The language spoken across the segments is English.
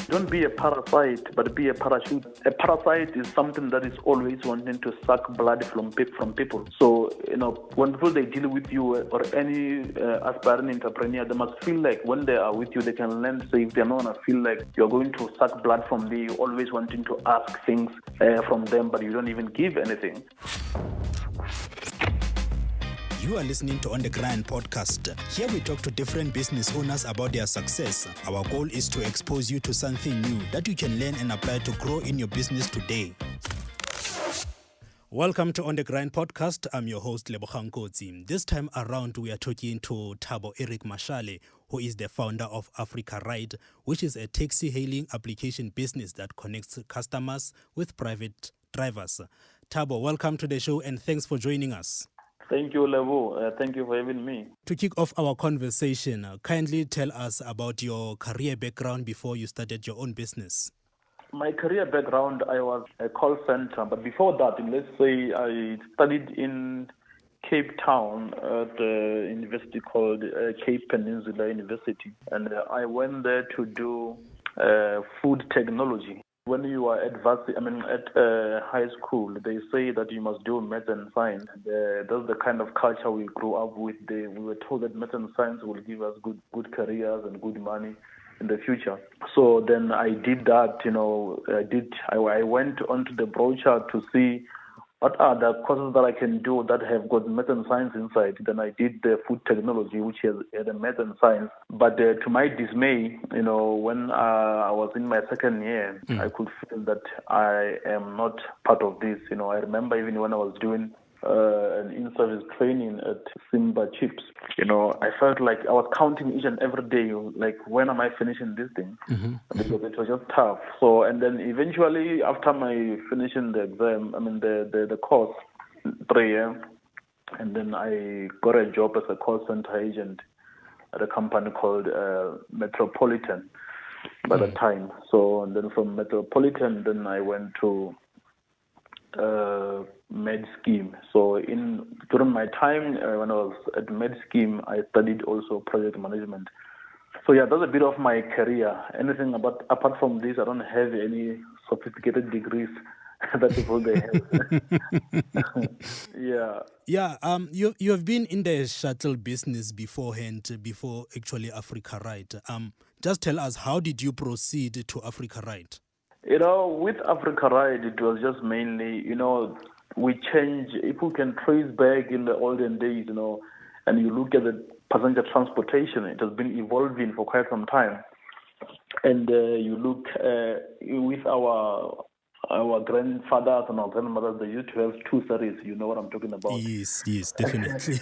Don't be a parasite, but be a parachute. A parasite is something that is always wanting to suck blood from people. So, when people they deal with you or any aspiring entrepreneur, they must feel like when they are with you, they can learn. So if they're not gonna feel like you're going to suck blood from them, you're always wanting to ask things from them, but you don't even give anything. You are listening to On The Grind podcast. Here we talk to different business owners about their success. Our goal is to expose you to something new that you can learn and apply to grow in your business today. Welcome to On The Grind podcast. I'm your host, Lebogang Kotsi. This time around, we are talking to Thabo Eric Mashale, who is the founder of Africa Ride, which is a taxi hailing application business that connects customers with private drivers. Thabo, welcome to the show and thanks for joining us. Thank you, Lebo. Thank you for having me. To kick off our conversation, kindly tell us about your career background before you started your own business. My career background, I was a call center, but before that, let's say I studied in Cape Town at a university called Cape Peninsula University, and I went there to do food technology. When you are at high school, they say that you must do math and science. That's the kind of culture we grew up with. We were told that math and science will give us good careers and good money in the future. So then I did that. I went onto the brochure to see what are the courses that I can do that have got math and science inside. Then I did the food technology, which had a math and science. But to my dismay, when I was in my second year, I could feel that I am not part of this. I remember even when I was doing an in-service training at Simba Chips, I felt like I was counting each and every day, like, when am I finishing this thing? Mm-hmm. Because it was just tough. So, and then eventually, after my finishing the exam, the course, 3 years, and then I got a job as a call center agent at a company called Metropolitan by the time. So, and then from Metropolitan, then I went to Med Scheme. So during my time when I was at Med Scheme, I studied also project management. So yeah, that's a bit of my career. Anything apart from this, I don't have any sophisticated degrees that people they have. Yeah. Yeah. You have been in the shuttle business beforehand, before actually Africa Ride. Just tell us, how did you proceed to Africa Ride? With Africa Ride, it was just mainly, we change. If we can trace back in the olden days, and you look at the passenger transportation, it has been evolving for quite some time. And you look with our grandfathers and our grandmothers, they used to have two series. You know what I'm talking about? Yes, definitely.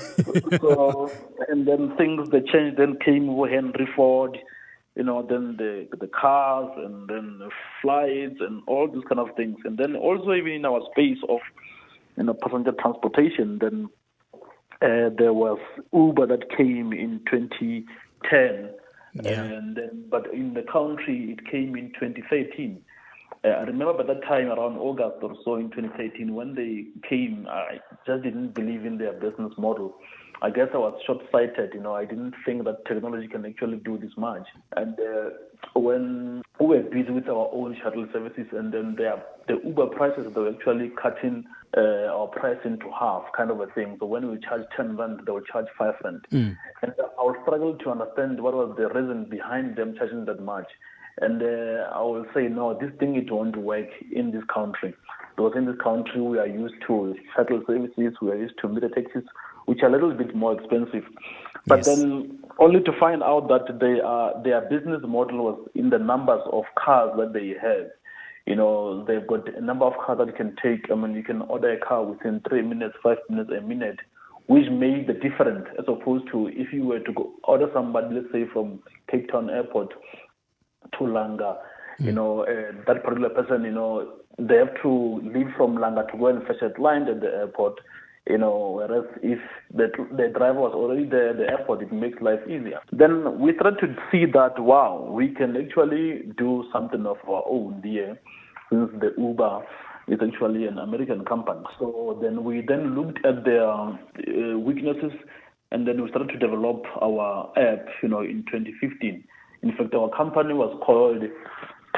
So, and then things they changed. Then came Henry Ford. Then the cars, and then the flights, and all these kind of things. And then also even in our space of, passenger transportation, then there was Uber that came in 2010, and then, but in the country it came in 2013. I remember by that time, around August or so in 2013, when they came, I just didn't believe in their business model. I guess I was short-sighted, I didn't think that technology can actually do this much. And when we were busy with our own shuttle services, and then the Uber prices, they were actually cutting our price into half, kind of a thing. So when we charge 10 rand, they would charge 5 rand. And I would struggle to understand what was the reason behind them charging that much. And I will say, no, this thing, it won't work in this country. Because in this country, we are used to shuttle services, we are used to meter taxis, which are a little bit more expensive. But then only to find out that their business model was in the numbers of cars that they have. They've got a number of cars that you can take. You can order a car within 3 minutes, 5 minutes, a minute, which made the difference as opposed to if you were to go order somebody, let's say, from Cape Town Airport to Langa. That particular person, they have to leave from Langa to go and fetch a client at the airport. Whereas if the driver was already there at the airport, it makes life easier. Then we tried to see that, wow, we can actually do something of our own here, since the Uber is actually an American company. So then we looked at their weaknesses And then we started to develop our app, in 2015. In fact, our company was called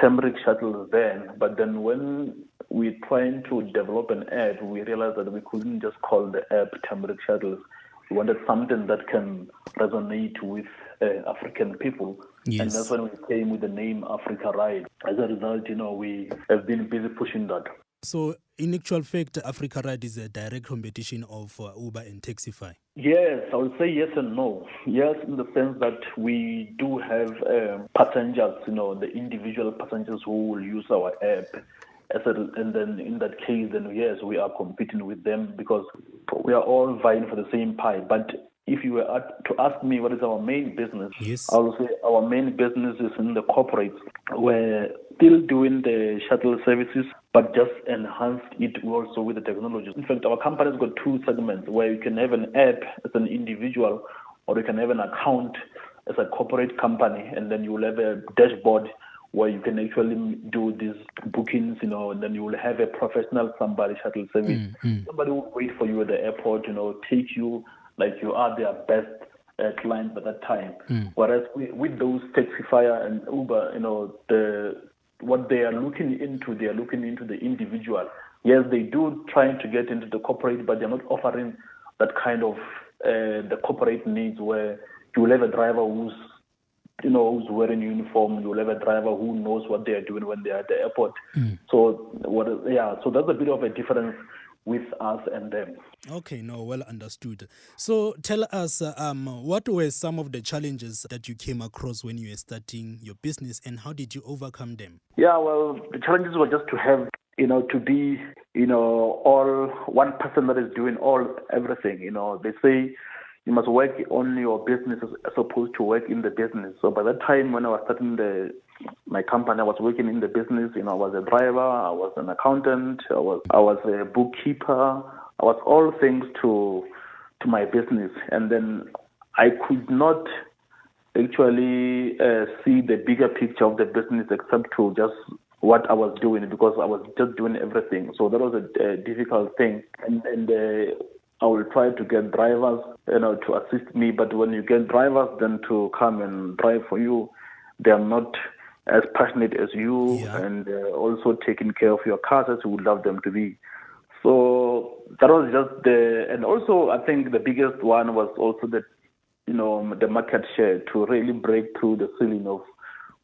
Turmeric Shuttle then, but then when we tried to develop an app, we realized that we couldn't just call the app Turmeric Shuttles. We wanted something that can resonate with African people. Yes. And that's when we came with the name Africa Ride. As a result, we have been busy pushing that. So, in actual fact, Africa Ride is a direct competition of Uber and Taxify. Yes, I would say yes and no. Yes, in the sense that we do have passengers, the individual passengers who will use our app. And then in that case, then yes, we are competing with them because we are all vying for the same pie. But if you were to ask me what is our main business, yes, I will say our main business is in the corporates. We're still doing the shuttle services, but just enhanced it also with the technology. In fact, our company's got two segments where you can have an app as an individual, or you can have an account as a corporate company, and then you will have a dashboard where you can actually do these bookings, and then you will have a professional somebody shuttle service. Somebody will wait for you at the airport, take you like you are their best client at that time. Whereas with those Taxify and Uber, what they are looking into the individual. Yes, they do trying to get into the corporate, but they're not offering that kind of the corporate needs where you will have a driver who's wearing uniform. You will have a driver who knows what they are doing when they are at the airport. So that's a bit of a difference with us and them. Okay, well understood. So tell us, what were some of the challenges that you came across when you were starting your business, and how did you overcome them? Yeah, well, the challenges were just to have, to be, all one person that is doing everything. They say you must work on your business as opposed to work in the business. So by that time, when I was starting my company, I was working in the business. I was a driver, I was an accountant, I was a bookkeeper. I was all things to my business, and then I could not actually see the bigger picture of the business except to just what I was doing, because I was just doing everything. So that was a difficult thing, and I will try to get drivers, to assist me. But when you get drivers, then to come and drive for you, they are not as passionate as you, and also taking care of your cars as you would love them to be. So that was just and also I think the biggest one was also the market share, to really break through the ceiling of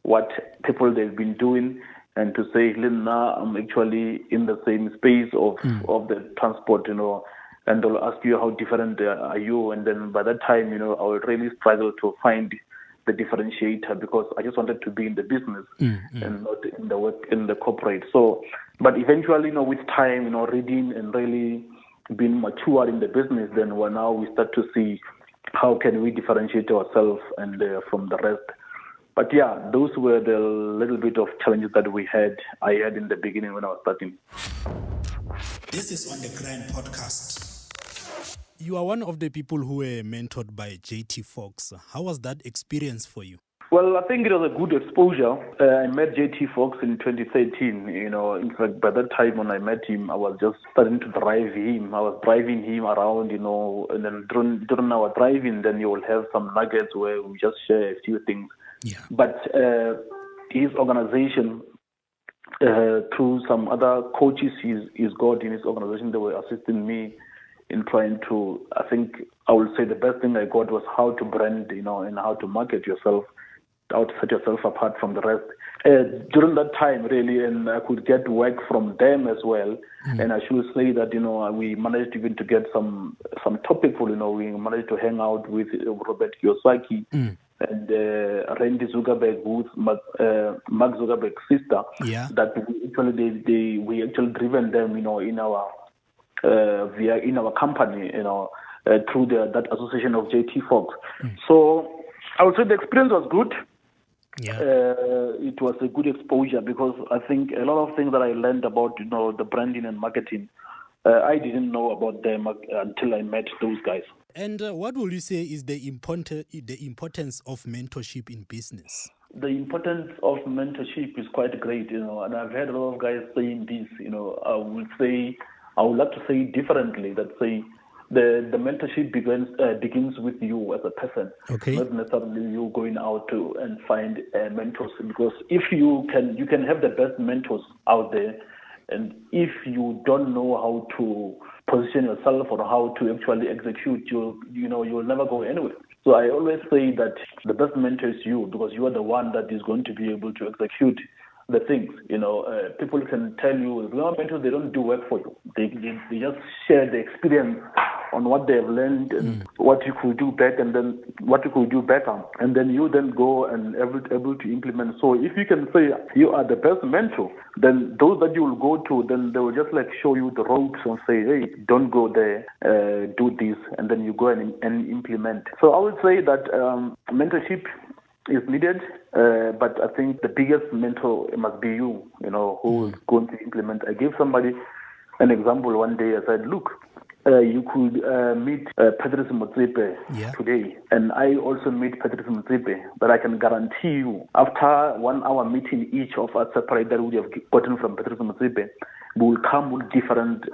what people they've been doing, and to say, now I'm actually in the same space of the transport, and they'll ask you how different are you, and then by that time, I would really struggle to find the differentiator, because I just wanted to be in the business and not in the work in the corporate. So, but eventually, with time, reading and really being mature in the business, then now we start to see how can we differentiate ourselves and from the rest. But yeah, those were the little bit of challenges that I had in the beginning when I was starting. This is On The Grind podcast. You are one of the people who were mentored by JT Fox. How was that experience for you? Well, I think it was a good exposure. I met JT Fox in 2013. In fact, by that time when I met him, I was just starting to drive him. I was driving him around, and then during our driving, then you will have some nuggets where we just share a few things. Yeah. But his organization, through some other coaches he's got in his organization, they were assisting me in trying to, I think I would say the best thing I got was how to brand, and how to market yourself, how to set yourself apart from the rest. During that time, really, and I could get work from them as well. And I should say that, we managed even to get some top people, we managed to hang out with Robert Kiyosaki and Randy Zuckerberg, who's Mark Zuckerberg's sister. Yeah. That we actually driven them, in our company, through that association of JT Fox. So I would say the experience was good. Yeah. It was a good exposure, because I think a lot of things that I learned about, the branding and marketing, I didn't know about them until I met those guys. And what would you say is the importance of mentorship in business? The importance of mentorship is quite great, and I've heard a lot of guys saying this. I would like to say it differently. That say, the mentorship begins with you as a person, okay, not necessarily you going out to and find mentors. Because if you can have the best mentors out there, and if you don't know how to position yourself or how to actually execute, you'll never go anywhere. So I always say that the best mentor is you, because you are the one that is going to be able to execute the things. People can tell you, mentors, they don't do work for you. They just share the experience on what they have learned and what you could do better, and then what you could do better, and then you then go and able to implement. So if you can say you are the best mentor, then those that you will go to, then they will just like show you the ropes and say, hey, don't go there, do this, and then you go and implement. So I would say that mentorship is needed, but I think the biggest mentor must be you, who is going to implement. I gave somebody an example one day. I said, look, you could meet Patrice Motsepe today, and I also meet Patrice Motsepe, but I can guarantee you, after 1 hour meeting each of us separate that we have gotten from Patrice Motsepe, we will come with different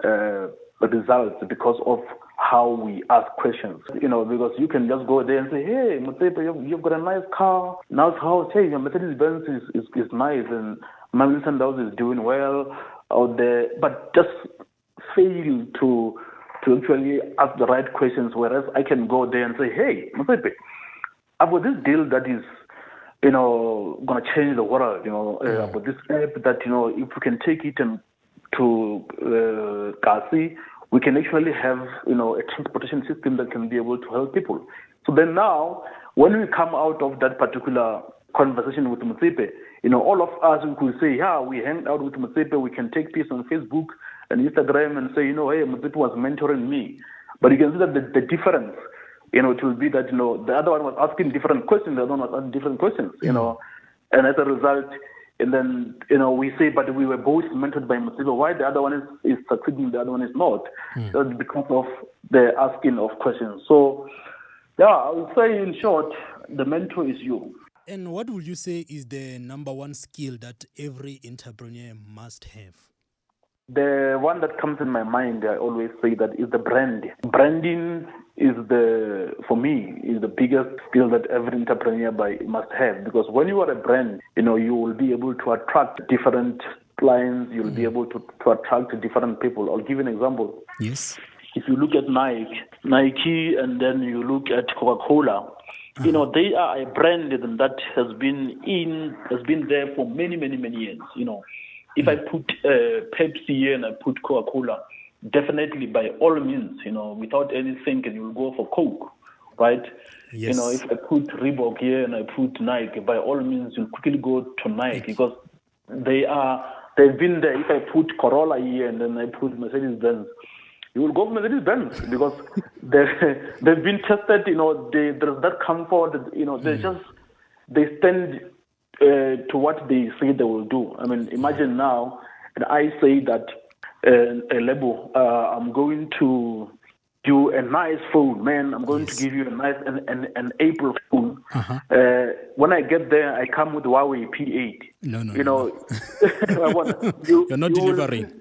results because of how we ask questions. Because you can just go there and say, hey, Motsepe, you've got a nice car, nice house, hey, your Mercedes-Benz is nice, and my Wilson House is doing well out there, but just fail to actually ask the right questions, whereas I can go there and say, hey, Motsepe, I've got this deal that is, going to change the world, about this app that, if we can take it to Kasi, we can actually have, a transportation system that can be able to help people. So then now, when we come out of that particular conversation with Motsepe, all of us, we could say, yeah, we hang out with Motsepe, we can take peace on Facebook and Instagram and say, hey, Motsepe was mentoring me. But you can see that the difference, it will be that, the other one was asking different questions, the other one was asking different questions, and as a result, and then, we say, but we were both mentored by Motsepe. Why the other one is succeeding, the other one is not? That's because of the asking of questions. So, yeah, I would say in short, the mentor is you. And what would you say is the number one skill that every entrepreneur must have? The one that comes in my mind, I always say that is the brand. Branding is for me, the biggest skill that every entrepreneur must have. Because when you are a brand, you will be able to attract different clients, you'll be able to attract different people. I'll give you an example. Yes. If you look at Nike, and then you look at Coca-Cola, they are a brand that has been there for many, many, many years, If I put Pepsi here and I put Coca-Cola, definitely by all means, without any thinking, you'll go for Coke, right? Yes. If I put Reebok here and I put Nike, by all means, you'll quickly go to Nike because they've been there. If I put Corolla here and then I put Mercedes-Benz, you will go for Mercedes-Benz because they've been tested, there's that comfort, they stand to what they say they will do. I mean, imagine now, and I say that a label, I'm going to do a nice phone, man. I'm going to give you a nice an April phone. When I get there, I come with Huawei P8. No. You're not delivering.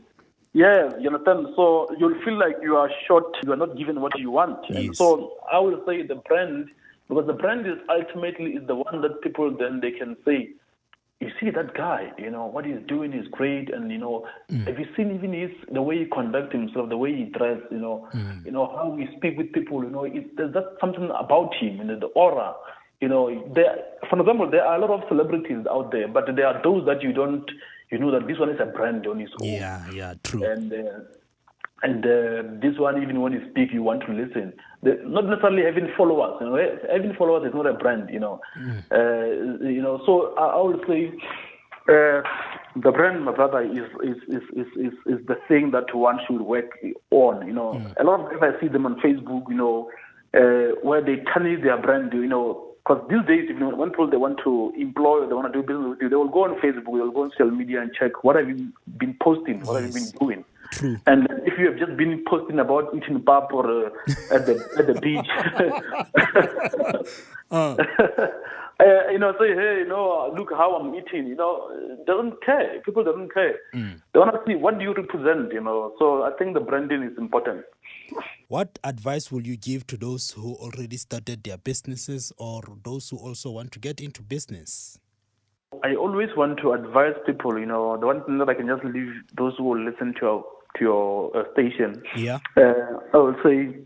Yeah, you understand? So you'll feel like you are short, you are not given what you want. Yes. And so I will say the brand, because the brand is ultimately the one that people then they can say, you see that guy, what he's doing is great, and have you seen even the way he conducts himself, the way he dresses, how he speaks with people, there's something about him, the aura, for example, there are a lot of celebrities out there, but there are those that you know that this one is a brand on his own. Yeah, true. And this one, even when you speak, you want to listen. Not necessarily having followers. Having followers is not a brand. So I would say the brand, my brother, is the thing that one should work on. A lot of times I see them on Facebook. Where they tarnish their brand. Because these days, when people they want to employ, they want to do business with you, they will go on Facebook, they will go on social media and check what have you been posting, what have you been doing. True. And if you have just been posting about eating pap or at the beach, say, hey, look how I'm eating. Doesn't care. People don't care. They want to see what do you represent. So I think the branding is important. What advice will you give to those who already started their businesses or those who also want to get into business? I always want to advise people, the one thing that I can just leave those who will listen to your station. Yeah. I will say,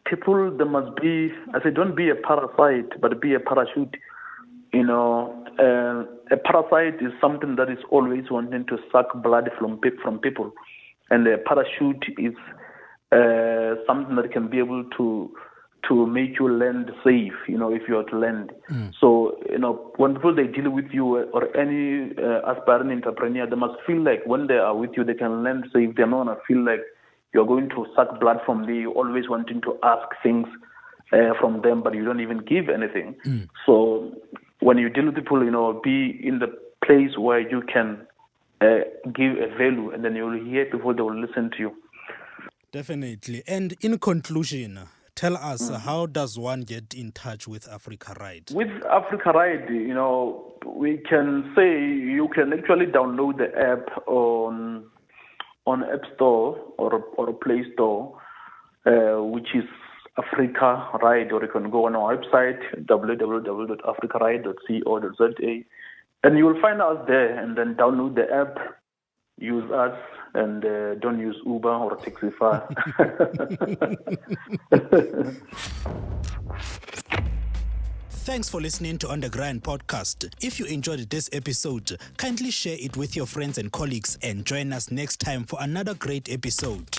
people, don't be a parasite, but be a parachute. A parasite is something that is always wanting to suck blood from people, and a parachute is something that can be able to make you land safe, if you are to land. So, when people, they deal with you or any aspiring entrepreneur, they must feel like when they are with you, they can land safe. They're not going to feel like you're going to suck blood from them. You're always wanting to ask things from them, but you don't even give anything. So when you deal with people, be in the place where you can give a value, and then you will hear people, they will listen to you. Definitely. And in conclusion, tell us, how does one get in touch with Africa Ride? With Africa Ride, we can say you can actually download the app on App Store or Play Store, which is Africa Ride, or you can go on our website, www.africaride.co.za, and you will find us there, and then download the app, use us, and don't use Uber or Taxify. Thanks for listening to On The Grind podcast. If you enjoyed this episode, kindly share it with your friends and colleagues and join us next time for another great episode.